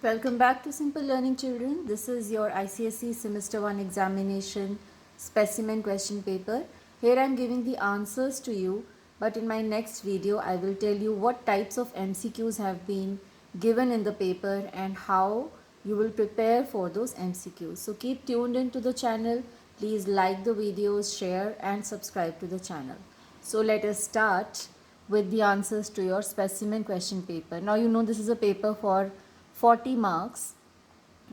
Welcome back to Simple Learning Children. This is your ICSE Semester 1 examination specimen question paper. Here I am giving the answers to you, but in my next video I will tell you what types of MCQs have been given in the paper and how you will prepare for those MCQs. So keep tuned into the channel. Please like the videos, share and subscribe to the channel. So let us start with the answers to your specimen question paper. Now you know this is a paper for 40 marks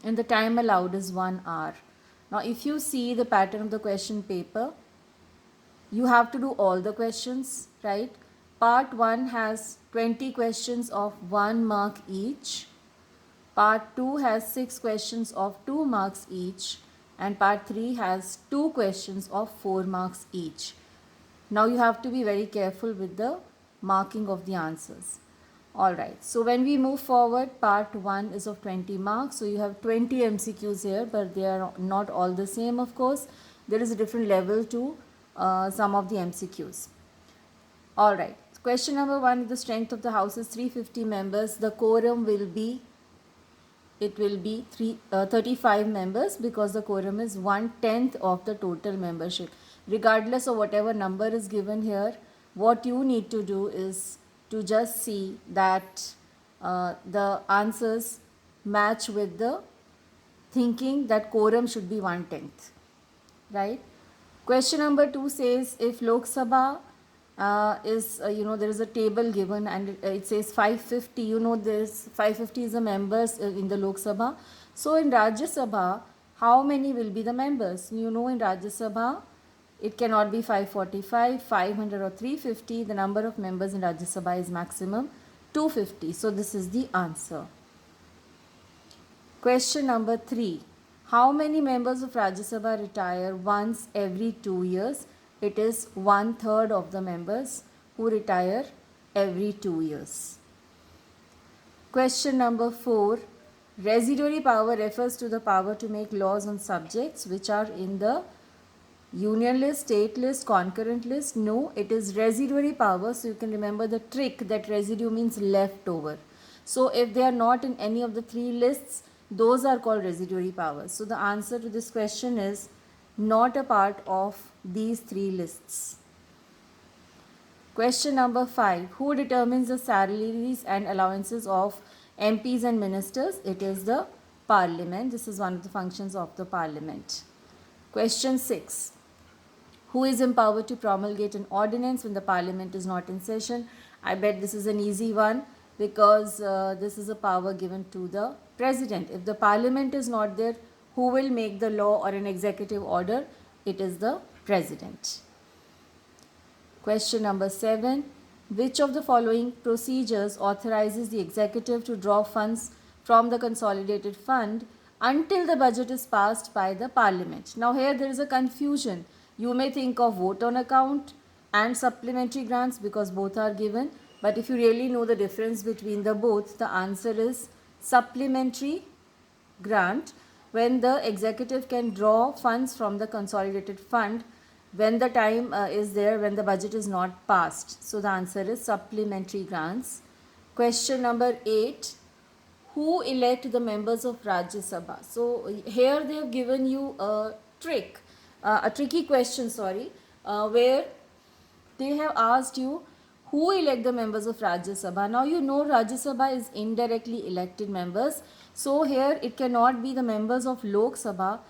and the time allowed is 1 hour. Now if you see the pattern of the question paper, you have to do all the questions, right? Part 1 has 20 questions of 1 mark each. Part 2 has 6 questions of 2 marks each. And part 3 has 2 questions of 4 marks each. Now you have to be very careful with the marking of the answers. Alright, so when we move forward, part 1 is of 20 marks. So you have 20 MCQs here, but they are not all the same, of course. There is a different level to some of the MCQs. Alright, question number 1, the strength of the house is 350 members. The quorum will be, 35 members because the quorum is 1/10 of the total membership. Regardless of whatever number is given here, what you need to do is to just see that the answers match with the thinking that quorum should be 1/10, right? Question number 2 says if Lok Sabha is, there is a table given and it says 550, this 550 is the members in the Lok Sabha. So in Rajya Sabha, how many will be the members? In Rajya Sabha, it cannot be 545, 500 or 350. The number of members in Rajya Sabha is maximum 250. So this is the answer. Question number 3. How many members of Rajya Sabha retire once every 2 years? It is 1/3 of the members who retire every 2 years. Question number 4. Residuary power refers to the power to make laws on subjects which are in the union list, state list, concurrent list. No, it is residuary power. So you can remember the trick that residue means leftover. So if they are not in any of the 3 lists, those are called residuary powers. So the answer to this question is not a part of these 3 lists. Question number 5. Who determines the salaries and allowances of MPs and ministers? It is the Parliament. This is one of the functions of the Parliament. Question 6. Who is empowered to promulgate an ordinance when the Parliament is not in session? I bet this is an easy one because this is a power given to the President. If the Parliament is not there, who will make the law or an executive order? It is the President. Question number 7. Which of the following procedures authorizes the executive to draw funds from the consolidated fund until the budget is passed by the Parliament? Now here there is a confusion. You may think of vote on account and supplementary grants because both are given. But if you really know the difference between the both, the answer is supplementary grant, when the executive can draw funds from the consolidated fund when the time is there, when the budget is not passed. So the answer is supplementary grants. Question number 8. Who elect the members of Rajya Sabha? So here they have given you a tricky question, where they have asked you who elect the members of Rajya Sabha. Now you know Rajya Sabha is indirectly elected members. So here it cannot be the members of Lok Sabha.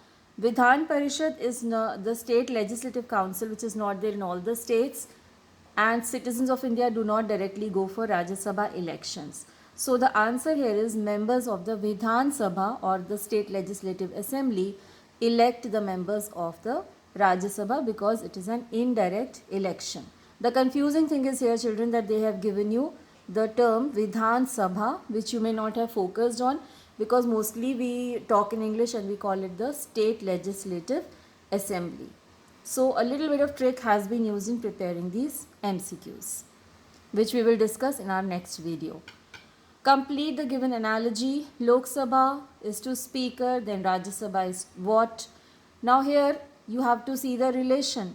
Vidhan Parishad is the state legislative council which is not there in all the states, and citizens of India do not directly go for Rajya Sabha elections. So the answer here is members of the Vidhan Sabha or the state legislative assembly elect the members of the Rajya Sabha because it is an indirect election. The confusing thing is here, children, that they have given you the term Vidhan Sabha, which you may not have focused on because mostly we talk in English and we call it the state legislative assembly. So a little bit of trick has been used in preparing these MCQs, which we will discuss in our next video. Complete the given analogy. Lok Sabha is to speaker, then Rajya Sabha is what? Now here you have to see the relation.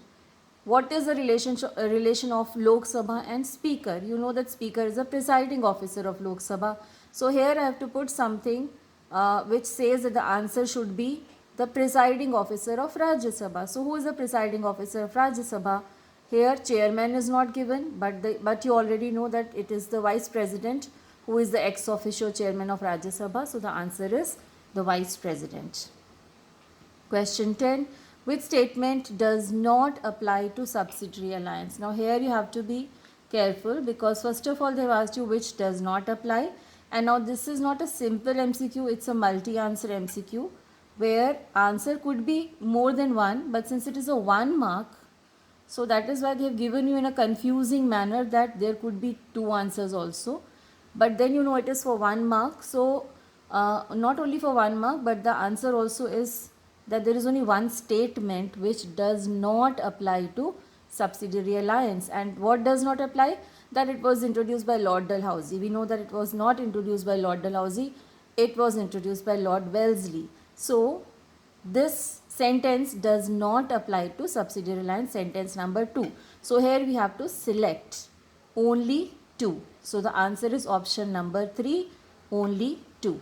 What is the relation of Lok Sabha and speaker? You know that speaker is the presiding officer of Lok Sabha. So here I have to put something which says that the answer should be the presiding officer of Rajya Sabha. So who is the presiding officer of Rajya Sabha? Here chairman is not given, but you already know that it is the vice president who is the ex officio chairman of Rajya Sabha. So the answer is the vice president. Question 10. Which statement does not apply to subsidiary alliance? Now here you have to be careful, because first of all they have asked you which does not apply, and now this is not a simple MCQ, it's a multi-answer MCQ where answer could be more than one, but since it is a 1 mark, so that is why they have given you in a confusing manner that there could be 2 answers also, but then you know it is for 1 mark. So not only for 1 mark, but the answer also is that there is only one statement which does not apply to subsidiary alliance. And what does not apply? That it was introduced by Lord Dalhousie. We know that it was not introduced by Lord Dalhousie, it was introduced by Lord Wellesley. So this sentence does not apply to subsidiary alliance, sentence number 2. So here we have to select only 2. So the answer is option number 3, only 2.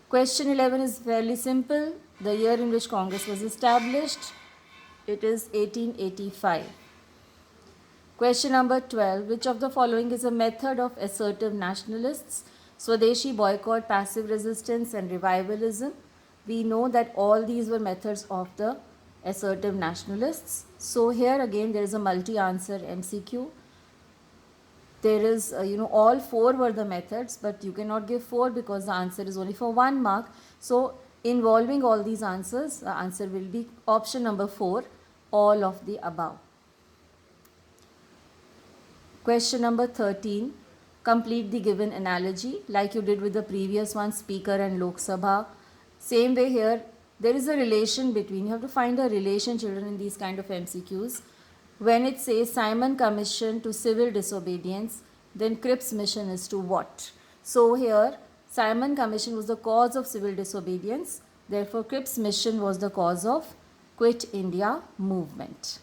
Question 11 is fairly simple. The year in which Congress was established, it is 1885. Question number 12. Which of the following is a method of assertive nationalists? Swadeshi, boycott, passive resistance and revivalism. We know that all these were methods of the assertive nationalists. So here again there is a multi-answer MCQ. There is, all 4 were the methods, but you cannot give 4 because the answer is only for 1 mark. So involving all these answers, the answer will be option number 4, all of the above. Question number 13. Complete the given analogy like you did with the previous one, Speaker and Lok Sabha. Same way here, there is a relation between, you have to find a relation, children, in these kind of MCQs. When it says Simon Commission to civil disobedience, then Cripps mission is to what? So here Simon Commission was the cause of civil disobedience, therefore Cripps mission was the cause of Quit India movement.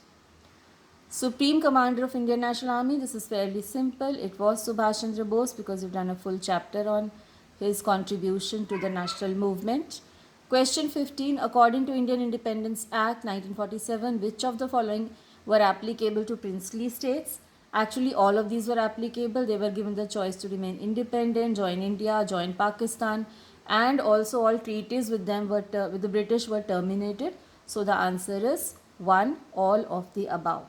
Supreme Commander of Indian National Army, this is fairly simple. It was Subhash Chandra Bose, because we've done a full chapter on his contribution to the national movement. Question 15. According to Indian Independence Act 1947, which of the following were applicable to princely states? Actually all of these were applicable. They were given the choice to remain independent, join India, join Pakistan, and also all treaties with them were with the British were terminated. So the answer is 1, all of the above.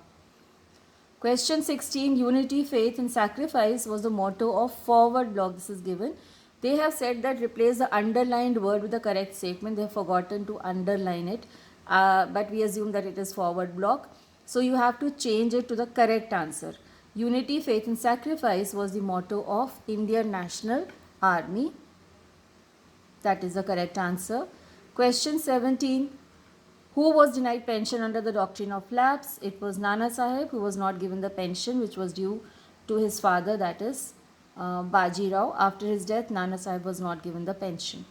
Question 16. Unity, faith and sacrifice was the motto of Forward Bloc. This is given. They have said that replace the underlined word with the correct statement. They have forgotten to underline it, but we assume that it is Forward Bloc. So you have to change it to the correct answer. Unity, faith and sacrifice was the motto of Indian National Army. That is the correct answer. Question 17. Who was denied pension under the doctrine of lapse? It was Nana Sahib, who was not given the pension which was due to his father, that is Baji Rao. After his death, Nana Sahib was not given the pension.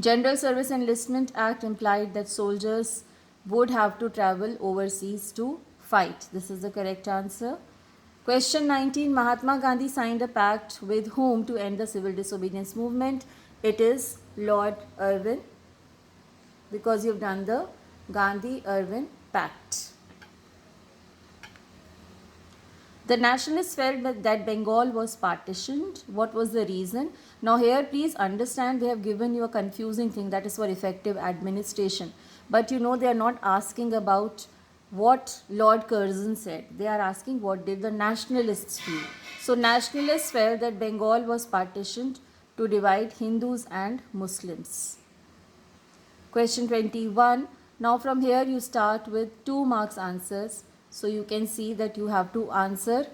General Service Enlistment Act implied that soldiers would have to travel overseas to fight. This is the correct answer. Question 19. Mahatma Gandhi signed a pact with whom to end the civil disobedience movement? It is Lord Irwin, because you've done the Gandhi-Irwin Pact. The nationalists felt that Bengal was partitioned. What was the reason? Now here please understand, they have given you a confusing thing, that is for effective administration. But you know they are not asking about what Lord Curzon said. They are asking what did the nationalists feel. So nationalists felt that Bengal was partitioned to divide Hindus and Muslims. Question 21. Now from here you start with 2 marks answers. So you can see that you have to answer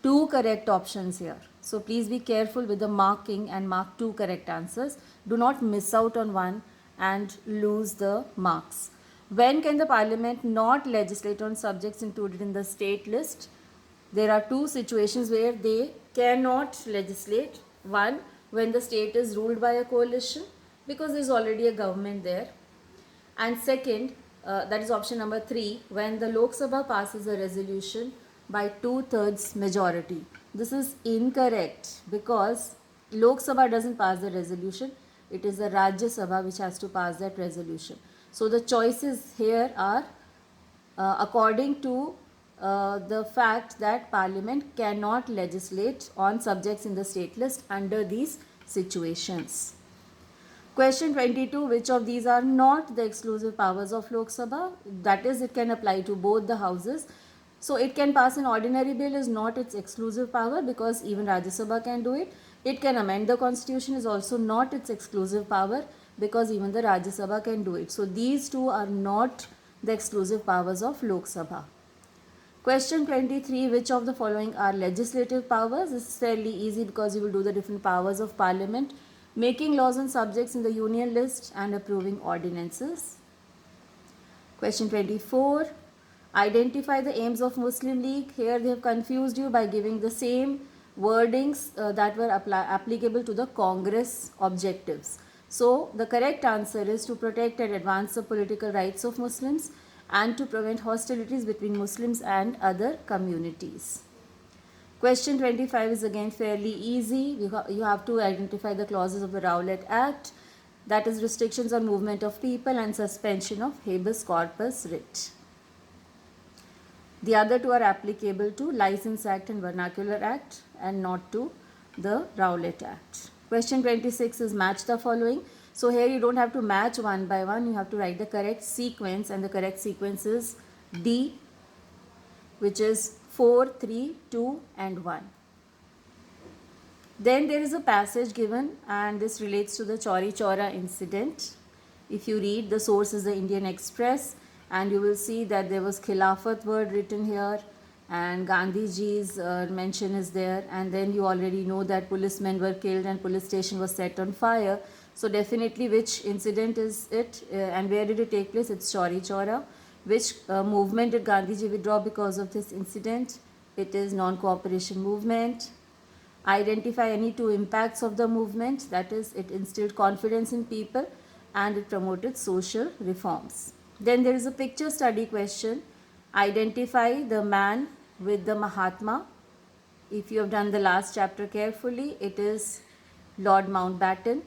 2 correct options here. So please be careful with the marking and mark 2 correct answers. Do not miss out on one and lose the marks. When can the Parliament not legislate on subjects included in the state list? There are 2 situations where they cannot legislate. One, when the state is ruled by a coalition, because there is already a government there. And second, that is option number 3, when the Lok Sabha passes a resolution by 2/3 majority. This is incorrect because Lok Sabha doesn't pass the resolution. It is the Rajya Sabha which has to pass that resolution. So the choices here are according to the fact that Parliament cannot legislate on subjects in the state list under these situations. Question 22, which of these are not the exclusive powers of Lok Sabha? That is, it can apply to both the houses. So it can pass an ordinary bill is not its exclusive power because even Rajya Sabha can do it. It can amend the constitution is also not its exclusive power because even the Rajya Sabha can do it. So these two are not the exclusive powers of Lok Sabha. Question 23, which of the following are legislative powers? This is fairly easy because you will do the different powers of Parliament. Making laws on subjects in the union list and approving ordinances. Question 24. Identify the aims of Muslim League. Here they have confused you by giving the same wordings that were applicable to the Congress objectives. So the correct answer is to protect and advance the political rights of Muslims and to prevent hostilities between Muslims and other communities. Question 25 is again fairly easy. You have to identify the clauses of the Rowlatt Act, that is restrictions on movement of people and suspension of habeas corpus writ. The other two are applicable to License Act and Vernacular Act and not to the Rowlatt Act. Question 26 is match the following. So here you don't have to match one by one, you have to write the correct sequence, and the correct sequence is D, which is 4, 3, 2 and 1. Then there is a passage given and this relates to the Chauri Chaura incident. If you read, the source is the Indian Express and you will see that there was Khilafat word written here and Gandhiji's mention is there, and then you already know that policemen were killed and police station was set on fire. So definitely which incident is it and where did it take place? It's Chauri Chaura. Which movement did Gandhiji withdraw because of this incident? It is non-cooperation movement. Identify any two impacts of the movement, that is, it instilled confidence in people and it promoted social reforms. Then there is a picture study question. Identify the man with the Mahatma. If you have done the last chapter carefully, it is Lord Mountbatten.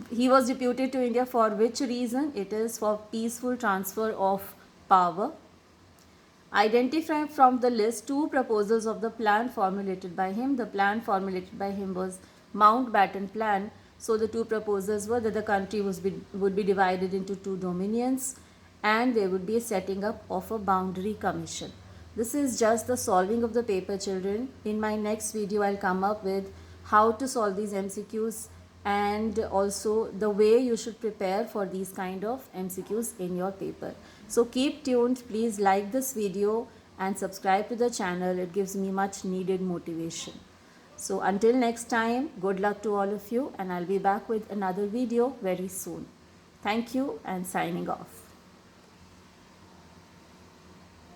He was deputed to India for which reason? It is for peaceful transfer of power. Identify from the list two proposals of the plan formulated by him. The plan formulated by him was Mountbatten plan. So the two proposals were that the country would be divided into two dominions and there would be a setting up of a boundary commission. This is just the solving of the paper, children. In my next video, I'll come up with how to solve these MCQs and also the way you should prepare for these kind of MCQs in your paper. So keep tuned. Please like this video and subscribe to the channel. It gives me much needed motivation. So until next time, good luck to all of you and I'll be back with another video very soon. Thank you and signing off.